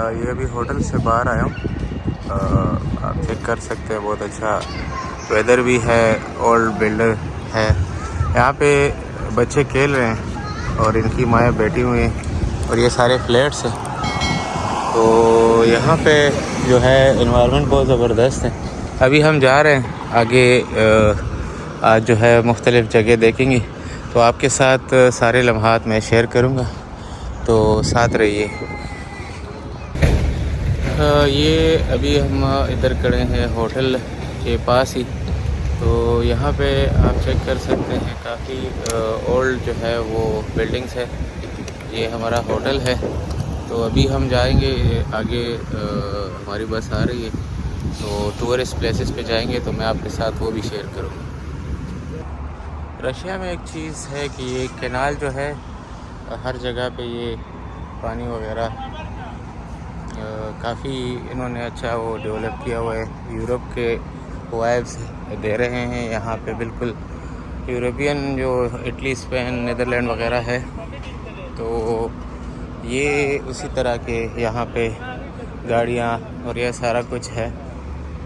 ये अभी होटल से बाहर आया हूँ। आप चेक कर सकते हैं, बहुत अच्छा वेदर भी है, ओल्ड बिल्डर है। यहाँ पे बच्चे खेल रहे हैं और इनकी माएँ बैठी हुई हैं और ये सारे फ्लैट्स हैं। तो यहाँ पे जो है इन्वायरमेंट बहुत ज़बरदस्त है। अभी हम जा रहे हैं आगे, आज जो है मुख्तलिफ़ जगह देखेंगे, तो आपके साथ सारे लम्हात मैं शेयर करूँगा, तो साथ रहिए। ये अभी हम इधर खड़े हैं होटल के पास ही। तो यहाँ पे आप चेक कर सकते हैं, काफ़ी ओल्ड जो है वो बिल्डिंग्स है। ये हमारा होटल है। तो अभी हम जाएंगे आगे, हमारी बस आ रही है, तो टूरिस्ट प्लेसेस पे जाएंगे, तो मैं आपके साथ वो भी शेयर करूँगा। रशिया में एक चीज़ है कि ये कैनाल जो है हर जगह पे ये पानी वगैरह काफ़ी इन्होंने अच्छा वो डेवलप किया हुआ है। यूरोप के वाइब्स दे रहे हैं यहाँ पे, बिल्कुल यूरोपियन जो इटली, स्पेन, नीदरलैंड वगैरह है, तो ये उसी तरह के यहाँ पे गाड़ियाँ और यह सारा कुछ है,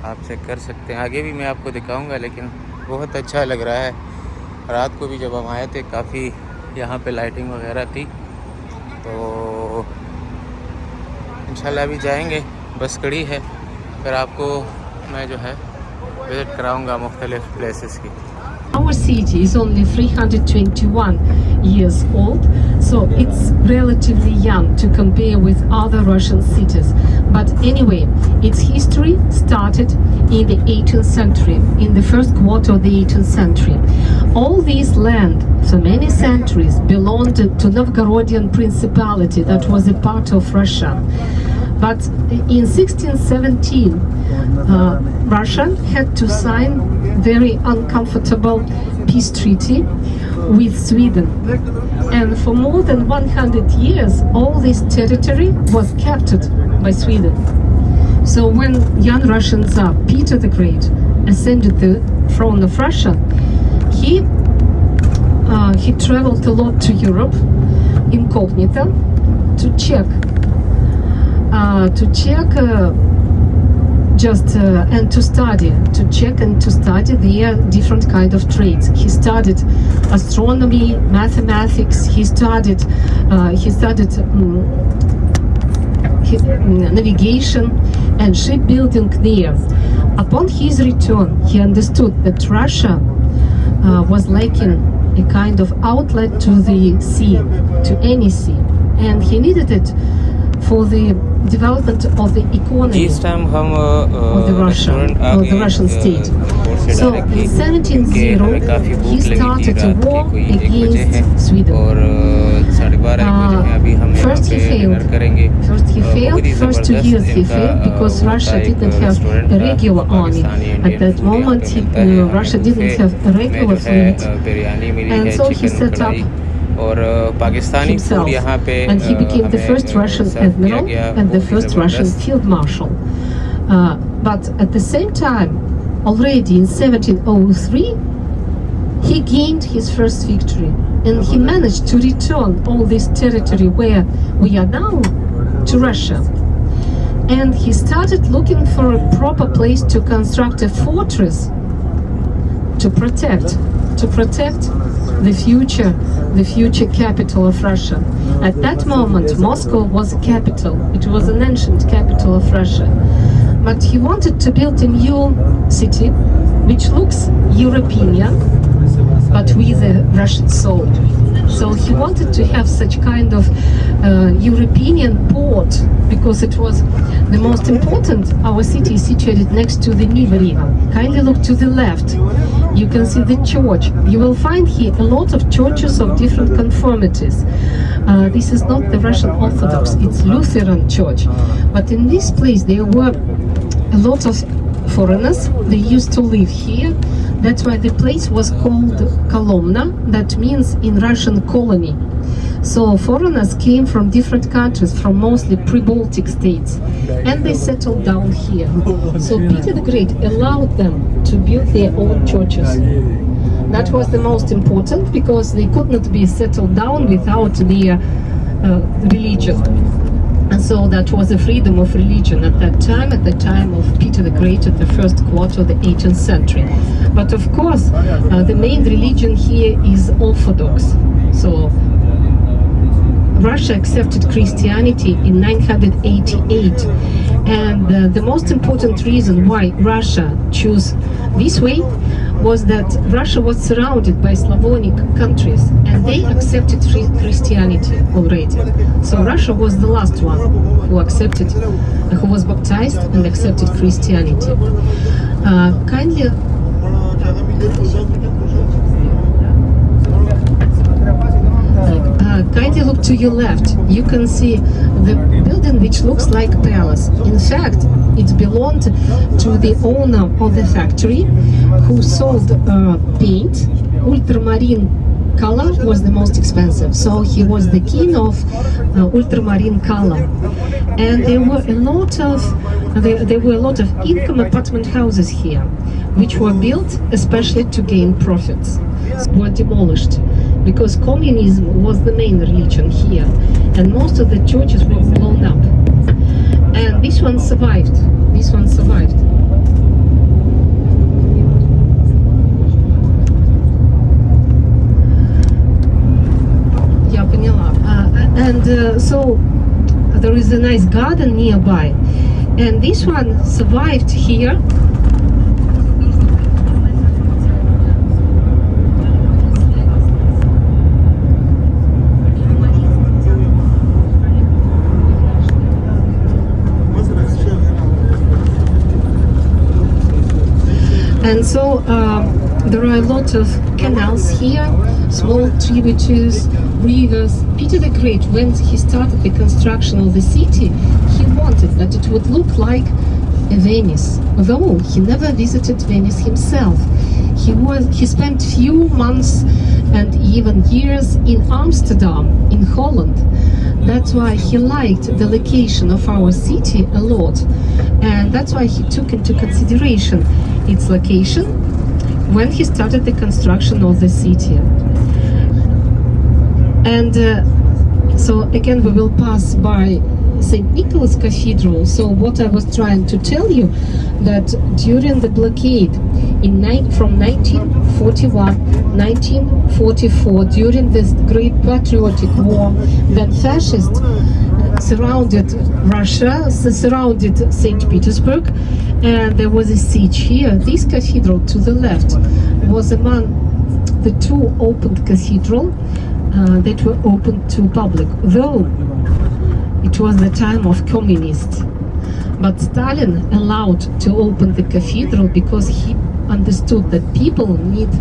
आप चेक कर सकते हैं। आगे भी मैं आपको दिखाऊंगा, लेकिन बहुत अच्छा लग रहा है। रात को भी जब हम आए थे काफ़ी यहाँ पे लाइटिंग वगैरह थी। तो इंशाल्लाह अभी जाएंगे, बस खड़ी है, फिर आपको मैं जो है विज़िट कराऊंगा मुख्तलिफ़ प्लेसेस की। Our city is only 321 years old, so it's relatively young to compare with other Russian cities. But anyway, its history started in the 18th century, in the first quarter of the 18th century. All this land, for many centuries, belonged to Novgorodian Principality, that was a part of Russia. But in 1617, Russia had to sign very uncomfortable peace treaty with Sweden. And for more than 100 years, all this territory was captured by Sweden. So when young Russian Tsar Peter the Great ascended the throne of Russia, he traveled a lot to Europe incognito to check and to study the different kind of trades. He studied astronomy, mathematics. He studied navigation and shipbuilding there. Upon his return, he understood that Russia was lacking a kind of outlet to the sea, to any sea, and he needed it for the development of the economy of the Russian state. So in 1700 he started a war against Sweden. First he failed. First 2 years he failed because Russia didn't have a regular army. At that moment Russia didn't have a regular fleet, and so he set up himself, and he became the first Russian admiral and the first Russian field marshal. But at the same time, already in 1703, he gained his first victory, and he managed to return all this territory where we are now to Russia. And he started looking for a proper place to construct a fortress to protect the future capital of Russia. At that moment, Moscow was a capital. It was an ancient capital of Russia. But he wanted to build a new city, which looks European, but with a Russian soul. So he wanted to have such kind of European port, because it was the most important. Our city is situated next to the Neva River. Kindly look to the left. You can see the church. You will find here a lot of churches of different conformities. This is not the Russian Orthodox, it's Lutheran church. But in this place there were a lot of foreigners. They used to live here. That's why the place was called Kolomna, that means in Russian colony. So foreigners came from different countries, from mostly pre-Baltic states, and they settled down here. So Peter the Great allowed them to build their own churches. That was the most important, because they could not be settled down without their religion. And So that was a freedom of religion at the time of Peter the Great at the first quarter of the 18th century. But of course, the main religion here is Orthodox. So Russia accepted Christianity in 988, and the most important reason why Russia chose this way was that Russia was surrounded by Slavonic countries and they accepted Christianity already. So Russia was the last one who was baptized and accepted Christianity. Kindly look to your left. You can see the building which looks like a palace. In fact, it belonged to the owner of the factory who sold paint. Ultramarine color was the most expensive, so he was the king of ultramarine color. And there were a lot of income apartment houses here, which were built especially to gain profits. Were demolished because communism was the main religion here, and most of the churches were blown up. And this one survived. Я поняла. So there is a nice garden nearby, and this one survived here. And so there are a lot of canals here, small tributaries, rivers. Peter the Great, when he started the construction of the city, he wanted that it would look like a Venice, although he never visited Venice himself. He spent few months and even years in Amsterdam, in Holland. That's why he liked the location of our city a lot, and that's why he took into consideration its location when he started the construction of the city. And so again we will pass by St. Nicholas Cathedral. So what I was trying to tell you, that during the blockade from 1941, 1944, during this great patriotic war, then fascists surrounded Russia, surrounded St. Petersburg, and there was a siege here. This cathedral to the left was among the two opened cathedrals that were open to public, though it was the time of communists. But Stalin allowed to open the cathedral because he understood that people need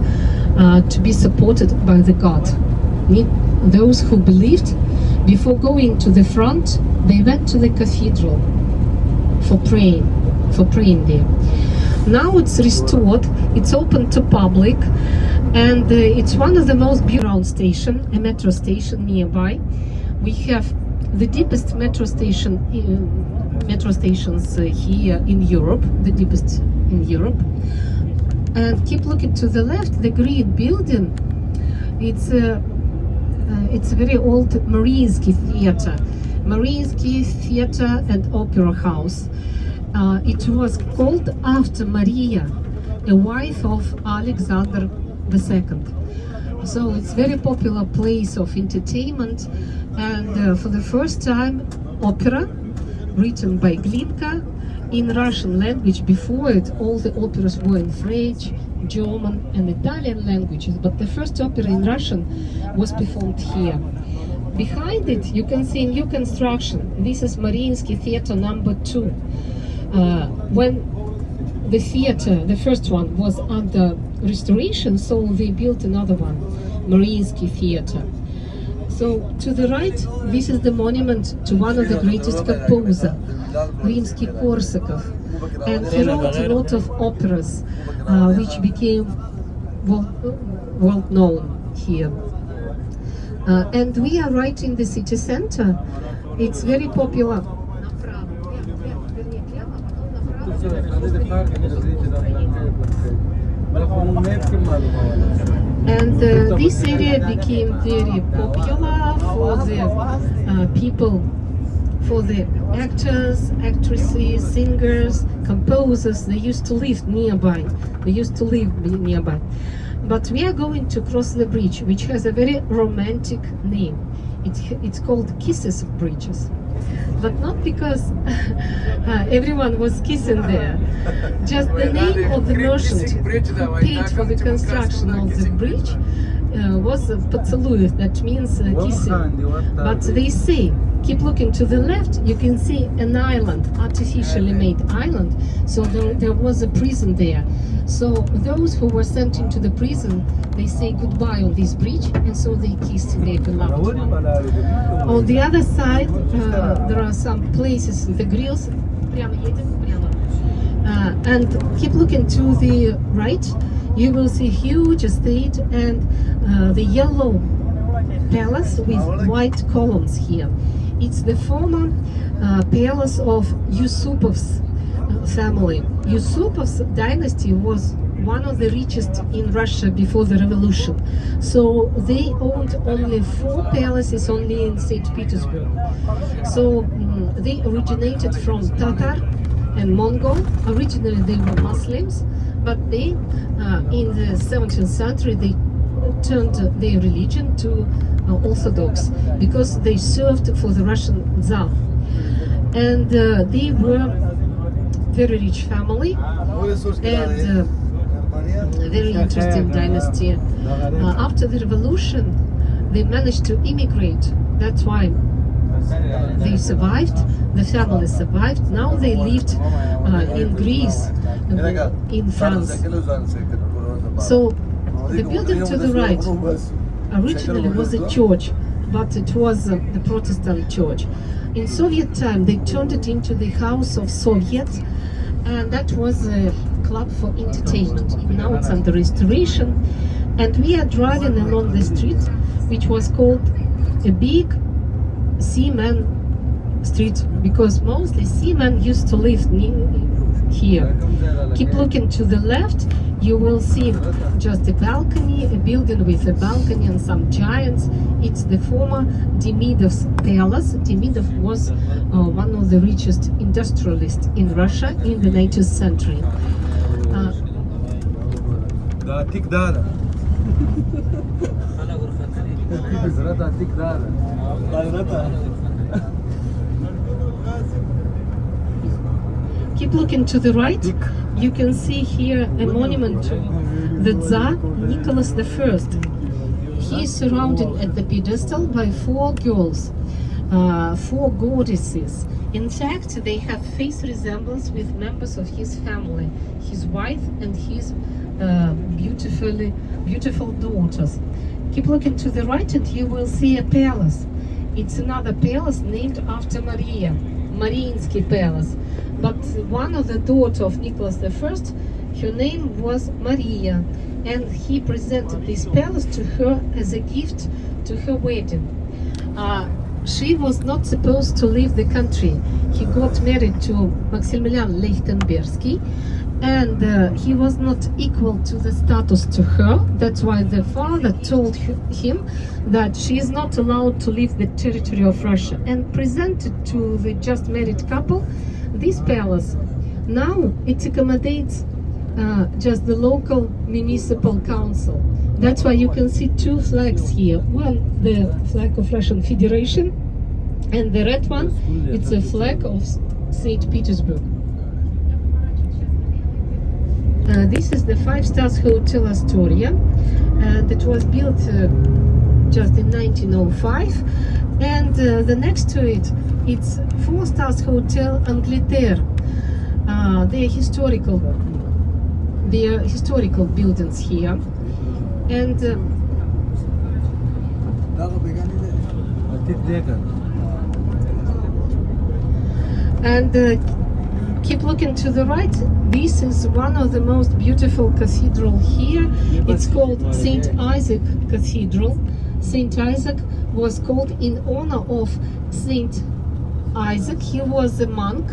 to be supported by the God. Those who believed, before going to the front, they went to the cathedral for praying there. Now it's restored, it's open to public, and it's one of the most beautiful station, a metro station nearby. We have the deepest metro stations here in Europe, the deepest in Europe. And keep looking to the left, the green building. It's a very old Mariinsky Theater and Opera House. It was called after Maria, a wife of Alexander II. So it's very popular place of entertainment, and for the first time opera written by Glinka in Russian language. Before it, all the operas were in French, German and Italian languages, but the first opera in Russian was performed here. Behind it you can see new construction. This is Mariinsky Theater number 2. When the theater, the first one, was under restoration, so they built another one, Mariinsky Theater. So to the right, this is the monument to one of the greatest composer, Rimsky-Korsakov, and he wrote a lot of operas which became well known here. And we are right in the city center. It's very popular. And this area became very popular for the people for the actors, actresses, singers, composers. They used to live nearby. But we are going to cross the bridge, which has a very romantic name. It's called Kisses Bridges. But not because everyone was kissing there. Just the name of the merchant who paid for the construction of the bridge was Поцелуев, that means kissing. But they say, keep looking to the left, you can see an island, artificially made island. So there was a prison there. So those who were sent into the prison, they say goodbye on this bridge, and so they kissed their beloved one. On the other side, there are some places, the grills, and keep looking to the right, you will see huge estate and the yellow palace with white columns here. It's the former palace of Yusupov's family. Yusupov's dynasty was one of the richest in Russia before the revolution. So they owned only 4 palaces only in St. Petersburg. So they originated from Tatar and Mongol. Originally they were Muslims, but they, in the 17th century, they turned their religion to Orthodox because they served for the Russian Tsar. And they were very rich family and a very interesting dynasty. After the revolution, they managed to immigrate. That's why they survived. The family survived. Now they lived in Greece, in France. So the building to the right originally was a church, but it was the Protestant church. In Soviet time, they turned it into the House of Soviets, and that was a club for entertainment. Now it's under restoration, and we are driving along the street, which was called a big seaman street, because mostly seamen used to live here. Keep looking to the left, you will see just a balcony, a building with a balcony and some giants. It's the former Demidov's palace. Demidov was one of the richest industrialists in Russia in the 19th century. Keep looking to the right. You can see here a monument to the Tsar Nicholas I. He is surrounded at the pedestal by 4 girls, 4 goddesses. In fact, they have face resemblance with members of his family, his wife and his beautiful daughters. Keep looking to the right and you will see a palace. It's another palace named after Maria, Mariinsky Palace. But one of the daughters of Nicholas I, her name was Maria, and he presented this palace to her as a gift to her wedding. She was not supposed to leave the country. He got married to Maximilian Lechtenbergsky, and he was not equal to the status to her. That's why the father told him that she is not allowed to leave the territory of Russia, and presented to the just married couple this palace. Now it accommodates just the local municipal council. That's why you can see 2 flags here. One, the flag of Russian Federation, and the red one, it's a flag of St. Petersburg. This is the 5-star Hotel Astoria, and it was built just in 1905. And the next to it, it's 4-star Hotel Angleterre. They're historical buildings here. And keep looking to the right. This is one of the most beautiful cathedral here. It's called St. Isaac Cathedral. St. Isaac was called in honor of St. Isaac. He was a monk.